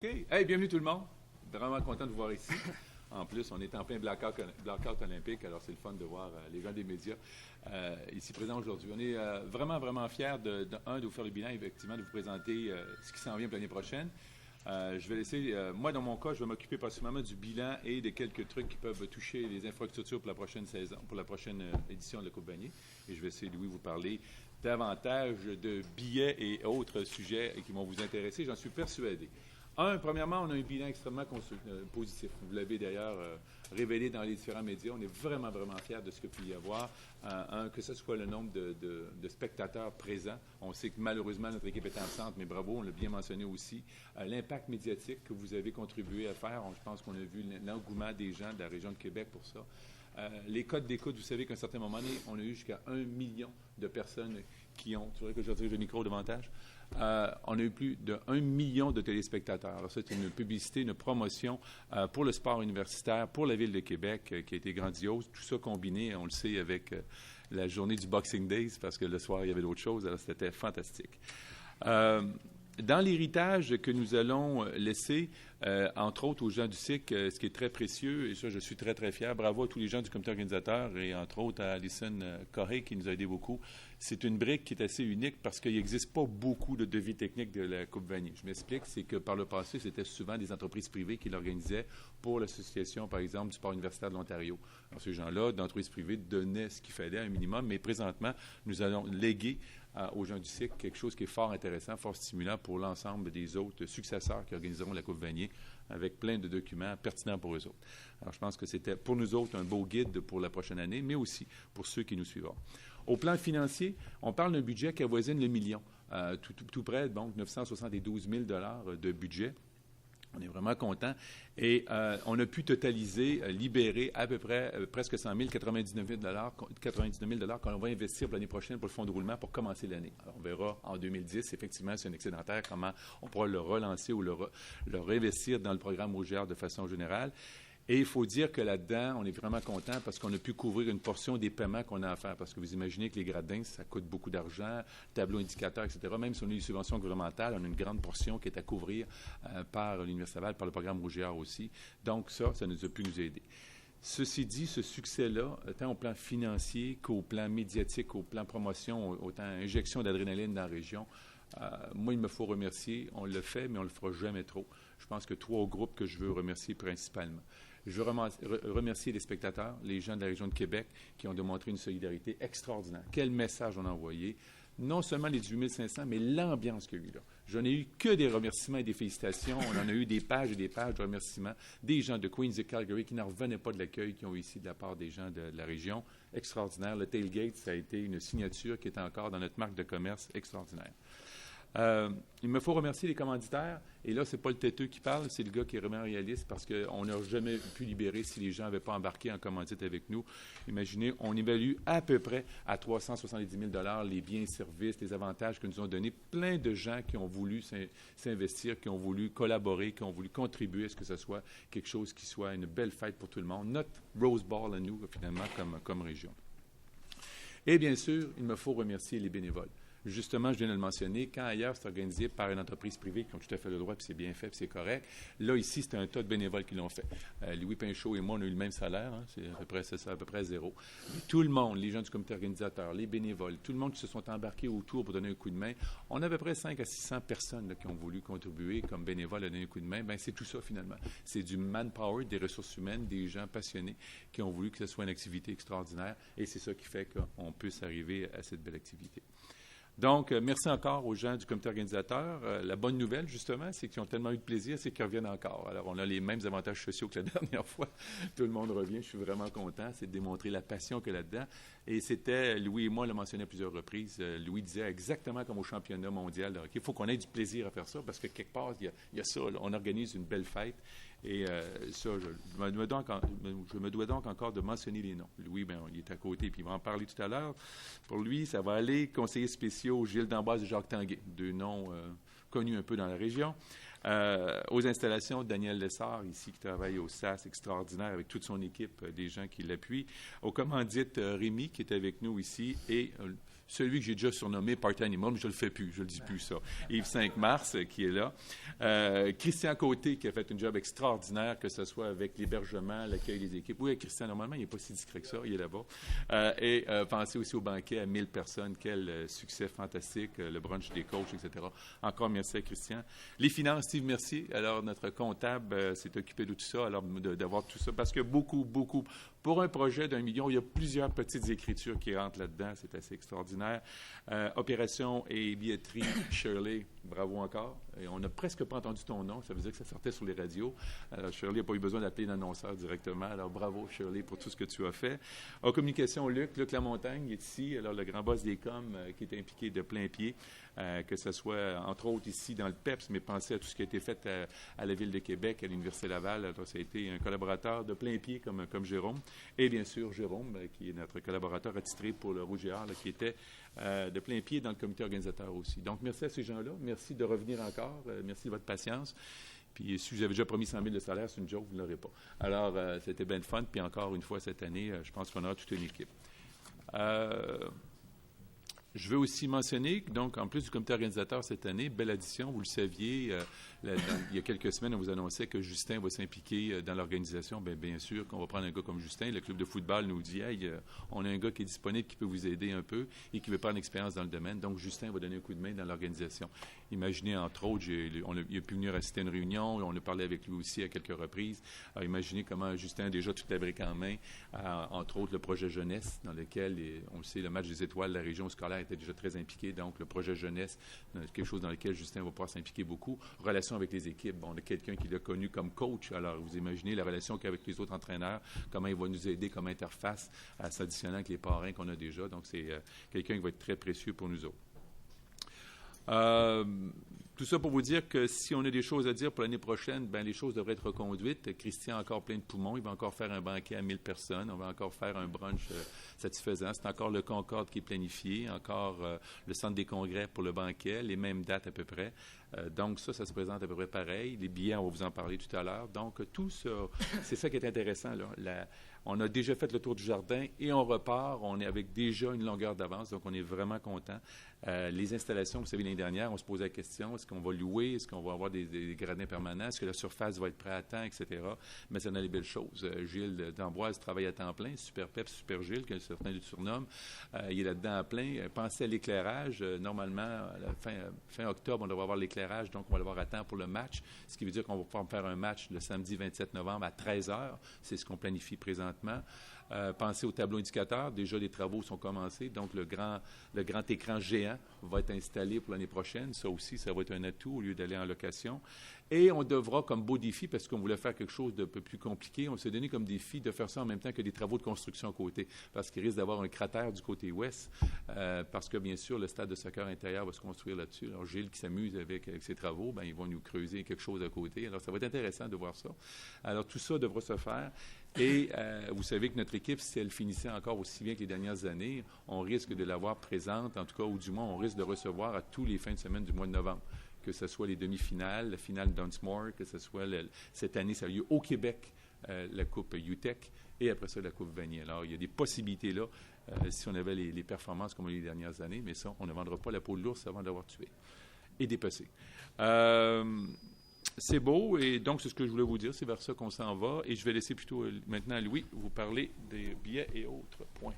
OK. Hey, bienvenue tout le monde. Vraiment content de vous voir ici. En plus, on est en plein blackout olympique, alors c'est le fun de voir les gens des médias ici présents aujourd'hui. On est vraiment, vraiment fiers de vous faire le bilan, effectivement, de vous présenter ce qui s'en vient pour l'année prochaine. Je vais laisser, moi, dans mon cas, je vais m'occuper principalement du bilan et de quelques trucs qui peuvent toucher les infrastructures pour la prochaine saison, pour la prochaine édition de la Coupe Vanier. Et je vais essayer, Louis, vous parler davantage de billets et autres sujets qui vont vous intéresser, j'en suis persuadé. Premièrement, on a un bilan extrêmement positif. Vous l'avez d'ailleurs révélé dans les différents médias. On est vraiment, vraiment fiers de ce qu'il peut y avoir. Que ce soit le nombre de spectateurs présents. On sait que malheureusement, notre équipe est absente, mais bravo, on l'a bien mentionné aussi. L'impact médiatique que vous avez contribué à faire. Je pense qu'on a vu l'engouement des gens de la région de Québec pour ça. Les codes d'écoute, vous savez qu'à un certain moment donné, on a eu jusqu'à 1 million de personnes qui ont... Tu voudrais que je dirige le micro davantage? On a eu plus de 1 million de téléspectateurs. Alors, c'est une publicité, une promotion pour le sport universitaire, pour la Ville de Québec, qui a été grandiose. Tout ça combiné, on le sait, avec la journée du Boxing Days, parce que le soir, il y avait d'autres choses. Alors, c'était fantastique. Dans l'héritage que nous allons laisser, entre autres aux gens du SIC, ce qui est très précieux, et ça, je suis très, très fier. Bravo à tous les gens du comité organisateur et entre autres à Alison Corré qui nous a aidé beaucoup. C'est une brique qui est assez unique parce qu'il n'existe pas beaucoup de devis techniques de la Coupe Vanier. Je m'explique, c'est que par le passé, c'était souvent des entreprises privées qui l'organisaient pour l'association, par exemple, du sport universitaire de l'Ontario. Alors, ces gens-là, d'entreprises privées, donnaient ce qu'il fallait, un minimum, mais présentement, nous allons léguer aux gens du SIC quelque chose qui est fort intéressant, fort stimulant pour l'ensemble des autres successeurs qui organiseront la Coupe Vanier avec plein de documents pertinents pour eux autres. Alors, je pense que c'était pour nous autres un beau guide pour la prochaine année, mais aussi pour ceux qui nous suivront. Au plan financier, on parle d'un budget qui avoisine le million, tout près, donc 972 000 de budget. On est vraiment content. Et on a pu totaliser, libérer à peu près presque 100 000, 99 000 qu'on va investir pour l'année prochaine pour le fonds de roulement pour commencer l'année. Alors, on verra en 2010, effectivement, c'est un excédentaire, comment on pourra le relancer ou le réinvestir dans le programme OGR de façon générale. Et il faut dire que là-dedans, on est vraiment content parce qu'on a pu couvrir une portion des paiements qu'on a à faire. Parce que vous imaginez que les gradins, ça coûte beaucoup d'argent, tableau indicateur, etc. Même si on a une subvention gouvernementale, on a une grande portion qui est à couvrir par l'Université Laval, par le programme OGR aussi. Donc ça nous a pu nous aider. Ceci dit, ce succès-là, tant au plan financier qu'au plan médiatique, au plan promotion, autant injection d'adrénaline dans la région, moi, il me faut remercier. On le fait, mais on ne le fera jamais trop. Je pense que 3 groupes que je veux remercier principalement. Je veux remercier les spectateurs, les gens de la région de Québec qui ont démontré une solidarité extraordinaire. Quel message on a envoyé. Non seulement les 18 500, mais l'ambiance qu'il y a eu là. Je n'ai eu que des remerciements et des félicitations. On en a eu des pages et des pages de remerciements. Des gens de Queens et Calgary qui n'en revenaient pas de l'accueil qu'ils ont eu ici de la part des gens de la région. Extraordinaire. Le tailgate, ça a été une signature qui est encore dans notre marque de commerce extraordinaire. Il me faut remercier les commanditaires. Et là, ce n'est pas le têteux qui parle, c'est le gars qui est vraiment réaliste parce qu'on n'a jamais pu libérer si les gens n'avaient pas embarqué en commandite avec nous. Imaginez, on évalue à peu près à 370 000 les biens et services, les avantages que nous ont donnés. Plein de gens qui ont voulu s'investir, qui ont voulu collaborer, qui ont voulu contribuer à ce que ce soit quelque chose qui soit une belle fête pour tout le monde. Notre Rose Bowl à nous, finalement, comme région. Et bien sûr, il me faut remercier les bénévoles. Justement, je viens de le mentionner, quand ailleurs c'est organisé par une entreprise privée qui ont tout à fait le droit, puis c'est bien fait, puis c'est correct. Là, ici, c'est un tas de bénévoles qui l'ont fait. Louis Pinchot et moi, on a eu le même salaire, hein, c'est à peu près zéro. Mais tout le monde, les gens du comité organisateur, les bénévoles, tout le monde qui se sont embarqués autour pour donner un coup de main, on a à peu près 500 à 600 personnes là, qui ont voulu contribuer comme bénévoles à donner un coup de main. Bien, c'est tout ça, finalement. C'est du manpower, des ressources humaines, des gens passionnés qui ont voulu que ce soit une activité extraordinaire, et c'est ça qui fait qu'on puisse arriver à cette belle activité. Donc, merci encore aux gens du comité organisateur. La bonne nouvelle, justement, c'est qu'ils ont tellement eu de plaisir, c'est qu'ils reviennent encore. Alors, on a les mêmes avantages sociaux que la dernière fois. Tout le monde revient, je suis vraiment content. C'est de démontrer la passion qu'il y a là-dedans. Et c'était, Louis et moi, le mentionné à plusieurs reprises, Louis disait exactement comme au championnat mondial de hockey, il faut qu'on ait du plaisir à faire ça parce que quelque part, il y a ça, là, on organise une belle fête. Et ça, je me dois donc encore de mentionner les noms. Louis, bien, il est à côté, puis il va en parler tout à l'heure. Pour lui, ça va aller conseillers spéciaux Gilles D'Amboise et Jacques Tanguay, 2 noms connus un peu dans la région. Aux installations, Daniel Lessard, ici, qui travaille au SAS, extraordinaire, avec toute son équipe, des gens qui l'appuient. Aux commandites, Rémi, qui est avec nous ici, et celui que j'ai déjà surnommé Party Animal, mais je ne le fais plus, je ne le dis plus ça. Yves 5 mars, qui est là. Christian Côté, qui a fait un job extraordinaire, que ce soit avec l'hébergement, l'accueil des équipes. Oui, Christian, normalement, il n'est pas si discret que ça, il est là-bas. Et pensez aussi au banquet à 1000 personnes. Quel succès fantastique, le brunch des coachs, etc. Encore merci à Christian. Les finances, Steve Mercier. Alors, notre comptable s'est occupé de tout ça, alors d'avoir tout ça, parce que beaucoup, pour un projet d'1 million, il y a plusieurs petites écritures qui rentrent là-dedans. C'est assez extraordinaire. Opération et billetterie, Shirley, bravo encore. Et on n'a presque pas entendu ton nom. Ça veut dire que ça sortait sur les radios. Alors, Shirley n'a pas eu besoin d'appeler l'annonceur directement. Alors, bravo, Shirley, pour tout ce que tu as fait. En communication, Luc Lamontagne est ici. Alors, le grand boss des coms qui est impliqué de plein pied. Que ce soit, entre autres, ici dans le PEPS, mais pensez à tout ce qui a été fait à la Ville de Québec, à l'Université Laval. Alors, ça a été un collaborateur de plein pied comme Jérôme. Et bien sûr, Jérôme, qui est notre collaborateur attitré pour le Rouge et Or, qui était de plein pied dans le comité organisateur aussi. Donc, merci à ces gens-là. Merci de revenir encore. Merci de votre patience. Puis, si vous avez déjà promis 100 000 de salaire, c'est une joke, vous ne l'aurez pas. Alors, c'était bien fun. Puis, encore une fois, cette année, je pense qu'on aura toute une équipe. Je veux aussi mentionner, donc, en plus du comité organisateur cette année, belle addition, vous le saviez, il y a quelques semaines, on vous annonçait que Justin va s'impliquer dans l'organisation. Bien sûr qu'on va prendre un gars comme Justin. Le club de football nous dit, hey, on a un gars qui est disponible, qui peut vous aider un peu et qui veut prendre l'expérience dans le domaine. Donc, Justin va donner un coup de main dans l'organisation. Imaginez, entre autres, il a pu venir assister à une réunion, on a parlé avec lui aussi à quelques reprises. Alors, imaginez comment Justin a déjà toute la brique en main, entre autres le projet jeunesse, dans lequel, on le sait, le match des étoiles, la région scolaire était déjà très impliquée. Donc, le projet jeunesse, quelque chose dans lequel Justin va pouvoir s'impliquer beaucoup. Relation avec les équipes. Bon, on a quelqu'un qui l'a connu comme coach. Alors, vous imaginez la relation qu'avec les autres entraîneurs, comment il va nous aider comme interface à s'additionnant avec les parrains qu'on a déjà. Donc, c'est quelqu'un qui va être très précieux pour nous autres. Tout ça pour vous dire que si on a des choses à dire pour l'année prochaine, bien, les choses devraient être reconduites. Christian a encore plein de poumons. Il va encore faire un banquet à 1000 personnes. On va encore faire un brunch satisfaisant. C'est encore le Concorde qui est planifié, encore le centre des congrès pour le banquet, les mêmes dates à peu près. Donc, ça se présente à peu près pareil. Les billets, on va vous en parler tout à l'heure. Donc, tout ça, c'est ça qui est intéressant, là. On a déjà fait le tour du jardin et on repart. On est avec déjà une longueur d'avance, donc on est vraiment content. Les installations, vous savez, l'année dernière, on se posait la question, est-ce qu'on va louer, est-ce qu'on va avoir des gradins permanents, est-ce que la surface va être prête à temps, etc. Mais ça dans les belles choses. Gilles d'Amboise travaille à temps plein, super pep, super Gilles, que certains le surnomment. Il est là-dedans à plein. Pensez à l'éclairage. Normalement, à la fin octobre, on devrait avoir l'éclairage, donc on va l'avoir à temps pour le match, ce qui veut dire qu'on va pouvoir faire un match le samedi 27 novembre à 13h. C'est ce qu'on planifie présentement. Pensez au tableau indicateur. Déjà, les travaux sont commencés. Donc, le grand écran géant va être installé pour l'année prochaine. Ça aussi, ça va être un atout au lieu d'aller en location. Et on devra, comme beau défi, parce qu'on voulait faire quelque chose de peu plus compliqué, on s'est donné comme défi de faire ça en même temps que des travaux de construction à côté, parce qu'il risque d'avoir un cratère du côté ouest, parce que, bien sûr, le stade de soccer intérieur va se construire là-dessus. Alors, Gilles qui s'amuse avec ses travaux, bien, ils vont nous creuser quelque chose à côté. Alors, ça va être intéressant de voir ça. Alors, tout ça devra se faire. Et vous savez que notre équipe, si elle finissait encore aussi bien que les dernières années, on risque de l'avoir présente, en tout cas, ou du moins, on risque de recevoir à tous les fins de semaine du mois de novembre. Que ce soit les demi-finales, la finale Dunsmore, que ce soit cette année, ça a lieu au Québec, la Coupe UTEC, et après ça, la Coupe Vanier. Alors, il y a des possibilités là, si on avait les performances comme les dernières années, mais ça, on ne vendra pas la peau de l'ours avant de l'avoir tué et dépecé. C'est beau, et donc c'est ce que je voulais vous dire, c'est vers ça qu'on s'en va, et je vais laisser plutôt maintenant à Louis vous parler des billets et autres points.